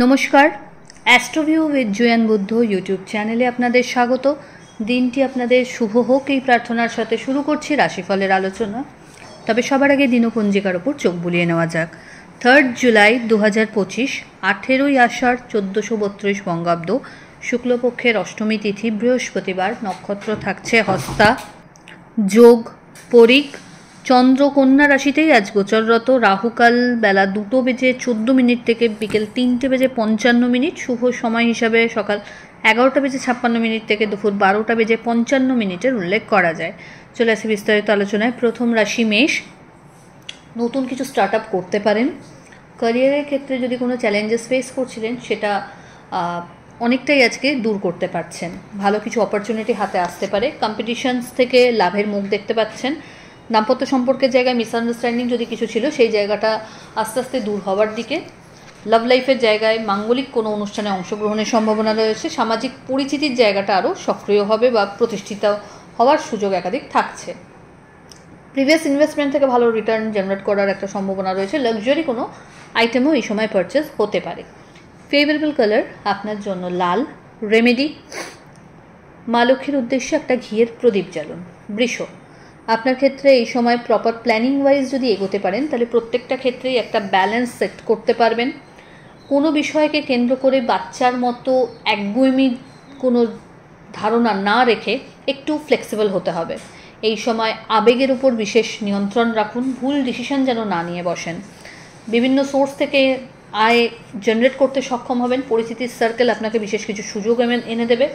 নমস্কার, অ্যাস্ট্রোভিউ with Juan Buddha YouTube চ্যানেলে আপনাদের স্বাগত। দিনটি আপনাদের শুভ হোক এই প্রার্থনার সাথে শুরু করছি রাশিফলের আলোচনা। তবে সবার আগে দিনপঞ্জিকার ওপর চোখ বুলিয়ে নেওয়া যাক। 3 জুলাই 2025, 18ই আষাঢ় 1432 বঙ্গাব্দ, শুক্লপক্ষের অষ্টমী তিথি, বৃহস্পতিবার। নক্ষত্র থাকছে হস্তা, যোগ পরিক। চন্দ্র কন্যা রাশিতেই আজ গোচররত। রাহুকাল বেলা 2:14 থেকে বিকেল 3:55। শুভ সময় হিসাবে সকাল 11:56 থেকে দুপুর 12:55 উল্লেখ করা যায়। চলে আসি বিস্তারিত আলোচনায়। প্রথম রাশি মেষ। নতুন কিছু স্টার্ট আপ করতে পারেন। ক্যারিয়ারের ক্ষেত্রে যদি কোনো চ্যালেঞ্জেস ফেস করছিলেন সেটা অনেকটাই আজকে দূর করতে পারছেন। ভালো কিছু অপরচুনিটি হাতে আসতে পারে। কম্পিটিশনস থেকে লাভের মুখ দেখতে পাচ্ছেন। দাম্পত্য সম্পর্কের জায়গায় মিসআন্ডারস্ট্যান্ডিং যদি কিছু ছিল সেই জায়গাটা আস্তে আস্তে দূর হওয়ার দিকে। লাভ লাইফের জায়গায় মাঙ্গলিক কোনো অনুষ্ঠানে অংশগ্রহণের সম্ভাবনা রয়েছে। সামাজিক পরিচিতির জায়গাটা আরও সক্রিয় হবে বা প্রতিষ্ঠিত হওয়ার সুযোগ একাধিক থাকছে। প্রিভিয়াস ইনভেস্টমেন্ট থেকে ভালো রিটার্ন জেনারেট করার একটা সম্ভাবনা রয়েছে। লাক্সারি কোনো আইটেমও এই সময় পারচেস হতে পারে। ফেভারেবল কালার আপনার জন্য লাল। রেমেডি, মা লক্ষ্মীর উদ্দেশ্যে একটা ঘিয়ের প্রদীপ জ্বালুন। বৃষ, আপনার ক্ষেত্রে এই সময় প্রপার প্ল্যানিং ওয়াইজ যদি এগোতে পারেন তাহলে প্রত্যেকটা ক্ষেত্রেই একটা ব্যালেন্স সেট করতে পারবেন। কোনো বিষয়কে কেন্দ্র করে বাচ্চার মতো একগুঁয়েমি কোনো ধারণা না রেখে একটু ফ্লেক্সিবল হতে হবে। এই সময় আবেগের উপর বিশেষ নিয়ন্ত্রণ রাখুন। ভুল ডিসিশন যেন না নিয়ে বসেন। বিভিন্ন সোর্স থেকে আয় জেনারেট করতে সক্ষম হবেন। পরিচিতির সার্কেল আপনাকে বিশেষ কিছু সুযোগ এনে দেবে।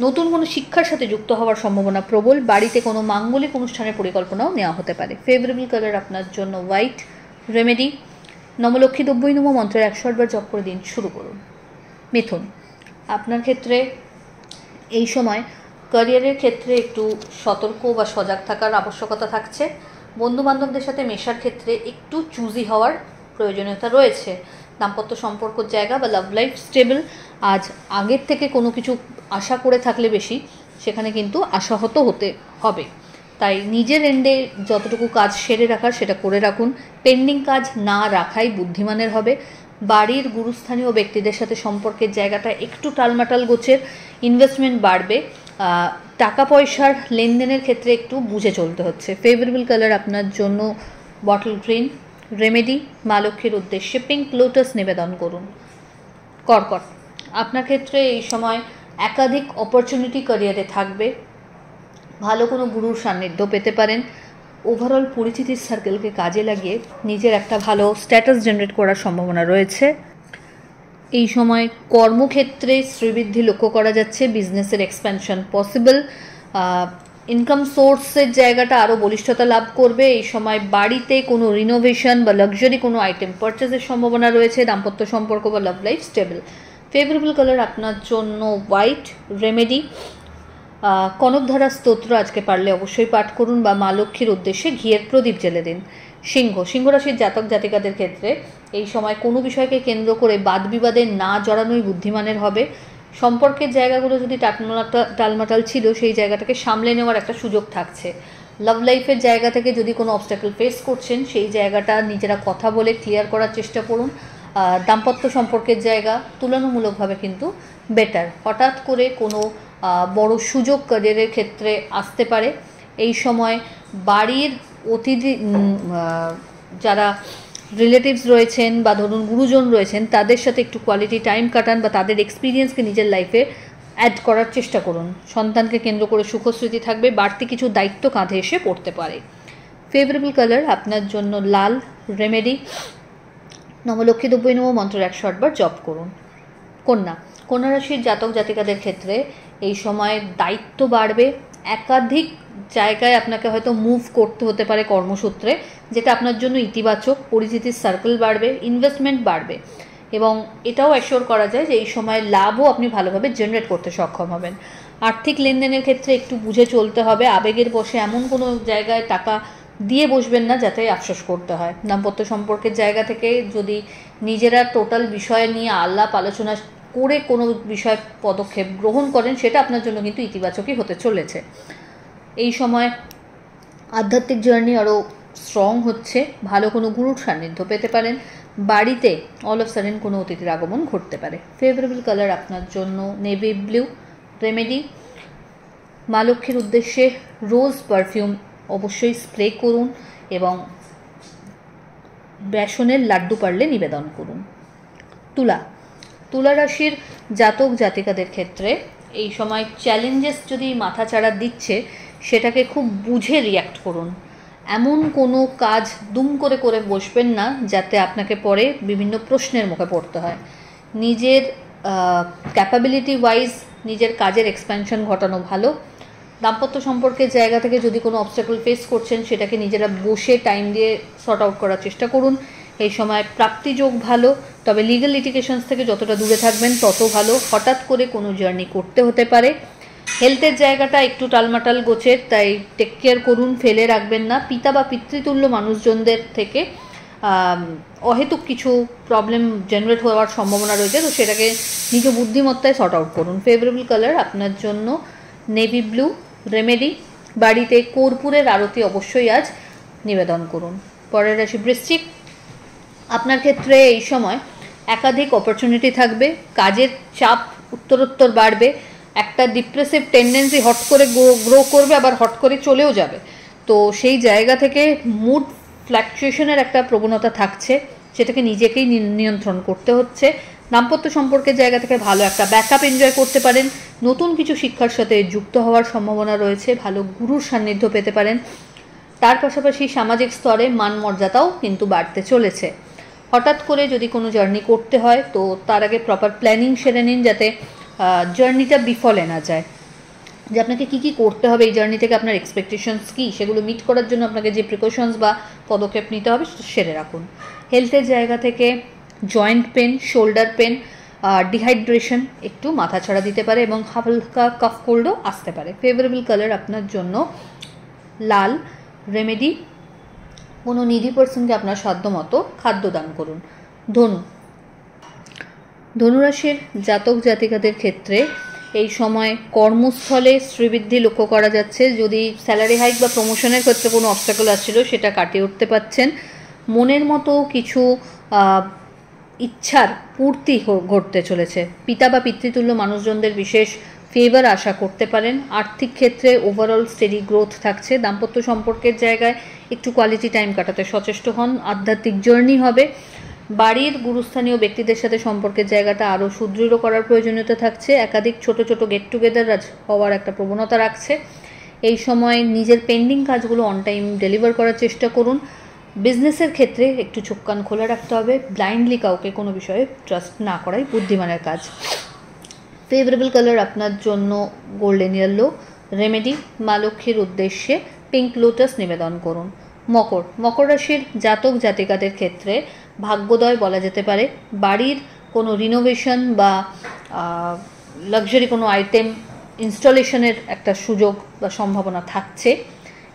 নতুন কোনো শিক্ষার সাথে যুক্ত হওয়ার সম্ভাবনা প্রবল। বাড়িতে কোনো মাঙ্গলিক অনুষ্ঠানের পরিকল্পনাও নেওয়া হতে পারে। ফেভারেবল কালার আপনার জন্য হোয়াইট। রেমেডি, নমলক্ষ্মী 90 নম মন্ত্রের 108 বার জপ করে দিন শুরু করুন। মিথুন, আপনার ক্ষেত্রে এই সময় ক্যারিয়ারের ক্ষেত্রে একটু সতর্ক বা সজাগ থাকার আবশ্যকতা থাকছে। বন্ধুবান্ধবদের সাথে মেশার ক্ষেত্রে একটু চুজি হওয়ার প্রয়োজনীয়তা রয়েছে। দাম্পত্য সম্পর্কের জায়গা বা লাভ লাইফ স্টেবল। আজ আগের থেকে কোনো কিছু আশা করে থাকলে বেশি সেখানে কিন্তু আশাহত হতে হবে। তাই নিজের এন্ডে যতটুকু কাজ সেরে রাখার সেটা করে রাখুন। পেন্ডিং কাজ না রাখাই বুদ্ধিমানের হবে। বাড়ির গুরুস্থানীয় ব্যক্তিদের সাথে সম্পর্কের জায়গাটা একটু টালমাটাল গোছের। ইনভেস্টমেন্ট বাড়বে। টাকা পয়সার লেনদেনের ক্ষেত্রে একটু বুঝে চলতে হচ্ছে। ফেভারেবল কালার আপনার জন্য বটল গ্রিন। রেমেডি, মা লক্ষ্মীর উদ্দেশ্যে পিঙ্ক লোটাস নিবেদন করুন। কর্কট, আপনার ক্ষেত্রে এই সময় একাধিক অপরচুনিটি ক্যারিয়ারে থাকবে। ভালো কোনো গুরুর সান্নিধ্য পেতে পারেন। ওভারঅল পরিচিতির সার্কেলকে কাজে লাগিয়ে নিজের একটা ভালো স্ট্যাটাস জেনারেট করার সম্ভাবনা রয়েছে। এই সময় কর্মক্ষেত্রে শ্রীবৃদ্ধি লক্ষ্য করা যাচ্ছে। বিজনেসের এক্সপ্যানশন পসিবল। ইনকাম সোর্সের জায়গাটা আরও বলিষ্ঠতা লাভ করবে। এই সময় বাড়িতে কোনো রিনোভেশন বা লাক্সারি কোনো আইটেম পারচেজের সম্ভাবনা রয়েছে। দাম্পত্য সম্পর্ক বা love life stable. Favourable colour আপনার জন্য হোয়াইট। রেমেডি, কনকধারা স্তোত্র আজকে পারলে অবশ্যই পাঠ করুন বা মা লক্ষ্মীর উদ্দেশ্যে ঘিয়ের প্রদীপ জ্বেলে দিন। সিংহ রাশির জাতক জাতিকাদের ক্ষেত্রে এই সময় কোনো বিষয়কে কেন্দ্র করে বাদ বিবাদে না জড়ানোই বুদ্ধিমানের হবে। সম্পর্কের জায়গাগুলো যদি টালমাটাল ছিল সেই জায়গাটাকে সামলে নেওয়ার একটা সুযোগ থাকছে। লাভ লাইফের জায়গা থেকে যদি কোনো অবস্ট্যাকল ফেস করছেন সেই জায়গাটা নিজেরা কথা বলে ক্লিয়ার করার চেষ্টা করুন। দাম্পত্য সম্পর্কের জায়গা তুলনামূলকভাবে কিন্তু বেটার। হঠাৎ করে কোনো বড় সুযোগ ক্যারিয়ারের ক্ষেত্রে আসতে পারে। এই সময় বাড়ির অতিথি যারা রিলেটিভস রয়েছেন বা ধরুন গুরুজন রয়েছেন তাদের সাথে একটু কোয়ালিটি টাইম কাটান বা তাদের এক্সপিরিয়েন্সকে নিজের লাইফে অ্যাড করার চেষ্টা করুন। সন্তানকে কেন্দ্র করে সুখস্মৃতি থাকবে। বাড়তি কিছু দায়িত্ব কাঁধে এসে পড়তে পারে। ফেভারেবল কালার আপনার জন্য লাল। রেমেডি, নমলক্ষ্মী 90 নম মন্ত্রের 108 বার জপ করুন। কন্যা রাশির জাতক জাতিকাদের ক্ষেত্রে এই সময় দায়িত্ব বাড়বে। একাধিক জায়গায় আপনাকে হয়তো মুভ করতে হতে পারে কর্মসূত্রে, যেটা আপনার জন্য ইতিবাচক। পরিচিতির সার্কেল বাড়বে। ইনভেস্টমেন্ট বাড়বে এবং এটাও অ্যাশিওর করা যায় যে এই সময় লাভও আপনি ভালোভাবে জেনারেট করতে সক্ষম হবেন। আর্থিক লেনদেনের ক্ষেত্রে একটু বুঝে চলতে হবে। আবেগের বশে এমন কোনো জায়গায় টাকা দিয়ে বসবেন না যাতে আফসোস করতে হয়। দাম্পত্য সম্পর্কের জায়গা থেকে যদি নিজেরা টোটাল বিষয় নিয়ে আলাপ আলোচনা করে কোনো বিষয় পদক্ষেপ গ্রহণ করেন সেটা আপনার জন্য কিন্তু ইতিবাচকই হতে চলেছে। এই সময় আধ্যাত্মিক জার্নি আরও স্ট্রং হচ্ছে। ভালো কোনো গুরুর সান্নিধ্য পেতে পারেন। বাড়িতে অল অফ সাডেন কোনো অতিথির আগমন ঘটতে পারে। ফেভারেবল কালার আপনার জন্য নেভি ব্লু। রেমেডি, মা লক্ষ্মীর উদ্দেশ্যে রোজ পারফিউম অবশ্যই স্প্রে করুন এবং বেসনের লাড্ডু পারলে নিবেদন করুন। তুলা, তুলা রাশির জাতক জাতিকাদের ক্ষেত্রে এই সময় চ্যালেঞ্জেস যদি মাথাচাড়া দিচ্ছে সেটাকে খুব বুঝে রিয়্যাক্ট করুন। এমন কোনো কাজ দুম করে করে বসবেন না যাতে আপনাকে পরে বিভিন্ন প্রশ্নের মুখে পড়তে হয়। নিজের ক্যাপাবিলিটি ওয়াইজ নিজের কাজের এক্সপ্যানশন ঘটানো ভালো। দাম্পত্য সম্পর্কের জায়গা থেকে যদি কোনো অবস্টাকল ফেস করছেন সেটাকে নিজেরা বসে টাইম দিয়ে সর্ট আউট করার চেষ্টা করুন। এই সময় প্রাপ্তিযোগ ভালো, তবে লিগ্যাল লিটিগেশনস থেকে যতটা দূরে থাকবেন তত ভালো। হঠাৎ করে কোনো জার্নি করতে হতে পারে। হেলথের জায়গাটা একটু টালমাটাল গোছের, তাই টেক কেয়ার করুন, ফেলে রাখবেন না। পিতা বা পিতৃতুল্য মানুষজনদের থেকে অহেতুক কিছু প্রবলেম জেনারেট হওয়ার সম্ভাবনা রয়েছে, তো সেটাকে নিজ বুদ্ধিমত্তায় সর্ট আউট করুন। ফেভারেবল কালার আপনার জন্য নেভি ব্লু। রেমেডি, বাড়িতে কর্পূরের আরতি অবশ্যই আজ নিবেদন করুন। পরের রাশি বৃশ্চিক, আপনার ক্ষেত্রে এই সময় একাধিক অপরচুনিটি থাকবে, কাজের চাপ উত্তরোত্তর বাড়বে, একটা ডিপ্রেসিভ টেন্ডেন্সি হট করে গ্রো করবে, আবার হট করে চলেও যাবে। তো সেই জায়গা থেকে মুড ফ্ল্যাকচুয়েশনের একটা প্রবণতা থাকছে, সেটাকে নিজেকেই নিয়ন্ত্রণ করতে হচ্ছে। দাম্পত্য সম্পর্কের জায়গা থেকে ভালো একটা ব্যাকআপ এনজয় করতে পারেন। নতুন কিছু শিক্ষার সাথে যুক্ত হওয়ার সম্ভাবনা রয়েছে, ভালো গুরুর সান্নিধ্য পেতে পারেন। তার পাশাপাশি সামাজিক স্তরে মান মর্যাদাও কিন্তু বাড়তে চলেছে। হঠাৎ করে যদি কোনো জার্নি করতে হয় তো তার আগে প্রপার প্ল্যানিং সেরে নিন, যাতে জার্নিটা বিফলে না যায়। যে আপনাকে কী কী করতে হবে, এই জার্নি থেকে আপনার এক্সপেকটেশনস কী, সেগুলো মিট করার জন্য আপনাকে যে প্রিকশনস বা পদক্ষেপ নিতে হবে সেরে রাখুন। হেলথের জায়গা থেকে joint pain, shoulder pain, dehydration একটু মাথাছাড়া দিতে পারে এবং হালকা কাফ কোল্ডও আসতে পারে। ফেভারেবল কালার আপনার জন্য লাল। রেমেডি, কোনো নিডি পার্সনকে আপনার সাধ্যমতো খাদ্য দান করুন। ধনু, ধনুরাশির জাতক জাতিকাদের ক্ষেত্রে এই সময় কর্মস্থলে শ্রীবৃদ্ধি লক্ষ্য করা যাচ্ছে। যদি স্যালারি হাইক বা প্রমোশনের ক্ষেত্রে কোনো অবস্টাকল আসছিল সেটা কাটিয়ে উঠতে পারছেন। মনের মতো কিছু ইচ্ছার পূর্তি ঘটতে চলেছে। পিতা বা পিতৃতুল্য মানুষজনদের বিশেষ ফেভার আশা করতে পারেন। আর্থিক ক্ষেত্রে ওভারঅল স্টেডি গ্রোথ থাকছে। দাম্পত্য সম্পর্কের জায়গায় একটু কোয়ালিটি টাইম কাটাতে সচেষ্ট হন। আধ্যাত্মিক জার্নি হবে। বাড়ির গুরুস্থানীয় ব্যক্তিদের সাথে সম্পর্কের জায়গাটা আরও সুদৃঢ় করার প্রয়োজনীয়তা থাকছে। একাধিক ছোট ছোট গেট টুগেদার হওয়ার একটা প্রবণতা রাখছে। এই সময় নিজের পেন্ডিং কাজগুলো অন টাইম ডেলিভার করার চেষ্টা করুন। বিজনেসের ক্ষেত্রে একটু চোখ কান খোলা রাখতে হবে। ব্লাইন্ডলি কাউকে কোনো বিষয়ে ট্রাস্ট না করাই বুদ্ধিমানের কাজ। ফেভারেবল কালার আপনার জন্য গোল্ডেন ইয়েলো। রেমেডি, মা লক্ষ্মীর উদ্দেশ্যে পিঙ্ক লোটাস নিবেদন করুন। মকর, মকর রাশির জাতক জাতিকাদের ক্ষেত্রে ভাগ্যোদয় বলা যেতে পারে। বাড়ির কোনো রিনোভেশন বা লাক্সারি কোনো আইটেম ইনস্টলেশনের একটা সুযোগ বা সম্ভাবনা থাকছে।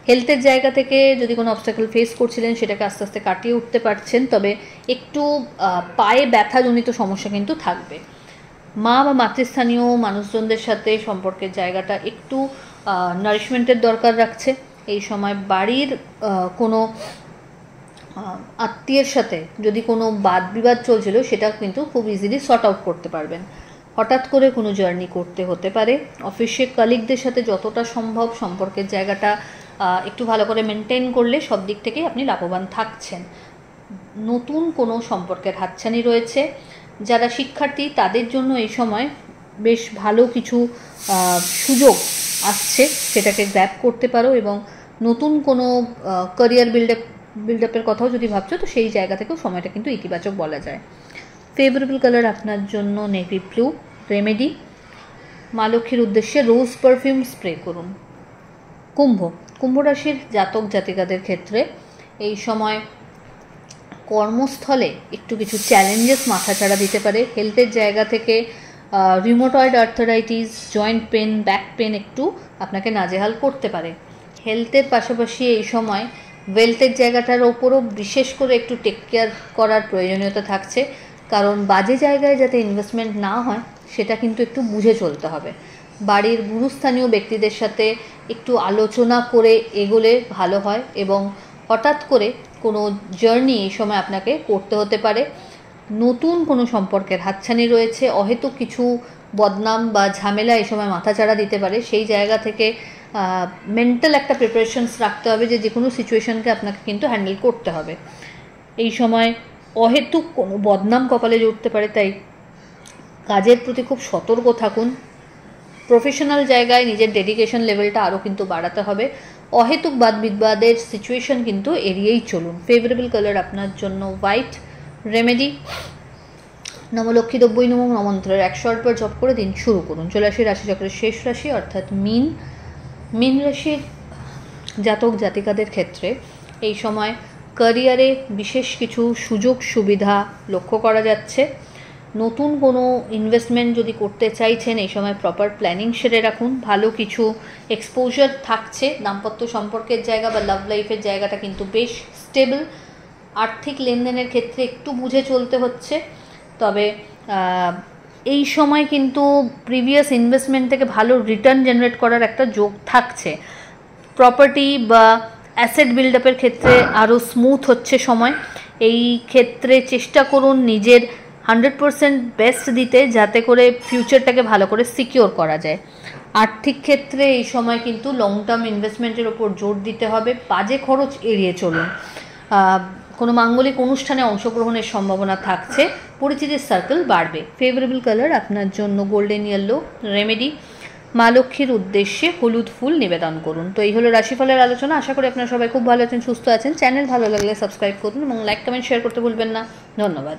হেলথের জায়গা থেকে যদি কোনো অবস্টাকল ফেস করছিলেন সেটাকে আস্তে আস্তে কাটিয়ে উঠতে পারছেন, তবে একটু পায়ে ব্যথাজনিত সমস্যা কিন্তু থাকবে। মা বা মাতৃস্থানীয় মানুষজনদের সাথে সম্পর্কের জায়গাটা একটু নারিশমেন্টের দরকার রাখছে। এই সময় বাড়ির কোনো আত্মীয়ের সাথে যদি কোনো বাদ বিবাদ চলছিল সেটা কিন্তু খুব ইজিলি সর্ট আউট করতে পারবেন। হঠাৎ করে কোনো জার্নি করতে হতে পারে। অফিসের কলিগদের সাথে যতটা সম্ভব সম্পর্কের জায়গাটা একটু ভালো করে মেনটেন করলে সব দিক থেকেই আপনি লাভবান থাকছেন। নতুন কোনো সম্পর্কের হাতছানি রয়েছে। যারা শিক্ষার্থী তাদের জন্য এই সময় বেশ ভালো কিছু সুযোগ আসছে, সেটাকে গ্র্যাব করতে পারো এবং নতুন কোনো ক্যারিয়ার বিল্ড আপের কথাও যদি ভাবছো তো সেই জায়গা থেকেও সময়টা কিন্তু ইতিবাচক বলা যায়। ফেভারেবল কালার আপনার জন্য নেভি ব্লু। রেমেডি, মা লক্ষ্মীর উদ্দেশ্যে রোজ পারফিউম স্প্রে করুন। কুম্ভ, কুম্ভ রাশির জাতক জাতিকাদের ক্ষেত্রে এই সময় কর্মস্থলে একটু কিছু চ্যালেঞ্জেস মাথাচাড়া দিতে পারে। হেলথের জায়গা থেকে rheumatoid arthritis, joint pain, back pain একটু আপনাকে নাজেহাল করতে পারে। হেলথের পাশাপাশি এই সময় ওয়েলথের জায়গাটার ওপরও বিশেষ করে একটু টেক কেয়ার করার প্রয়োজনীয়তা থাকছে, কারণ বাজে জায়গায় যাতে ইনভেস্টমেন্ট না হয় সেটা কিন্তু একটু বুঝে চলতে হবে। বাড়ির গুরুস্থানীয় ব্যক্তিদের সাথে একটু আলোচনা করে এগোলে ভালো হয় এবং হঠাৎ করে কোনো জার্নি এই সময় আপনাকে করতে হতে পারে। নতুন কোনো সম্পর্কের হাতছানি রয়েছে, অহেতুক কিছু বদনাম বা ঝামেলা এই সময় মাথাচাড়া দিতে পারে। সেই জায়গা থেকে মেন্টাল একটা প্রিপারেশনস রাখতে হবে যে কোনো সিচুয়েশনকে আপনাকে কিন্তু হ্যান্ডেল করতে হবে। এই সময় অহেতুক কোনো বদনাম কপালে জুটতে পারে, তাই কাজের প্রতি খুব সতর্ক থাকুন। প্রফেশনাল জায়গায় নিজের ডেডিকেশন লেভেলটা আরও কিন্তু বাড়াতে হবে। অহেতুক বাদ বিবাদের সিচুয়েশন কিন্তু এড়িয়েই চলুন। ফেভারেবল কালার আপনার জন্য হোয়াইট। রেমেডি নবলক্ষ্মী দ্রব্যই নমঃ মন্ত্রের 108 বার জপ করে দিন শুরু করুন। চলে আসি রাশিচক্রের শেষ রাশি অর্থাৎ মীন। মীন রাশির জাতক জাতিকাদের ক্ষেত্রে এই সময় ক্যারিয়ারে বিশেষ কিছু সুযোগ সুবিধা লক্ষ্য করা যাচ্ছে। নতুন কোনো ইনভেস্টমেন্ট যদি করতে চাইছেন এই সময় প্রপার প্ল্যানিং সেরে রাখুন। ভালো কিছু এক্সপোজার থাকছে। দাম্পত্য সম্পর্কের জায়গা বা লাভ লাইফের জায়গাটা কিন্তু বেশ স্টেবল। আর্থিক লেনদেনের ক্ষেত্রে একটু বুঝে চলতে হচ্ছে, তবে এই সময় কিন্তু প্রিভিয়াস ইনভেস্টমেন্ট থেকে ভালো রিটার্ন জেনারেট করার একটা যোগ থাকছে। প্রপার্টি বা অ্যাসেট বিল্ড আপের ক্ষেত্রে আরও স্মুথ হচ্ছে সময়। এই ক্ষেত্রে চেষ্টা করুন নিজের 100% বেস্ট দিতে, যাতে করে ফিউচারটাকে ভালো করে সিকিওর করা যায়। আর্থিক ক্ষেত্রে এই সময় কিন্তু লং টার্ম ইনভেস্টমেন্টের ওপর জোর দিতে হবে। বাজে খরচ এড়িয়ে চলুন। কোনো মাঙ্গলিক অনুষ্ঠানে অংশগ্রহণের সম্ভাবনা থাকছে। পরিচিতির সার্কেল বাড়বে। ফেভারেবল কালার আপনার জন্য গোল্ডেন ইয়েলো। রেমেডি মা লক্ষ্মীর উদ্দেশ্যে হলুদ ফুল নিবেদন করুন। তো এই হলো রাশিফলের আলোচনা। আশা করি আপনারা সবাই খুব ভালো আছেন, সুস্থ আছেন। চ্যানেল ভালো লাগলে সাবস্ক্রাইব করুন এবং লাইক কমেন্ট শেয়ার করতে ভুলবেন না। ধন্যবাদ।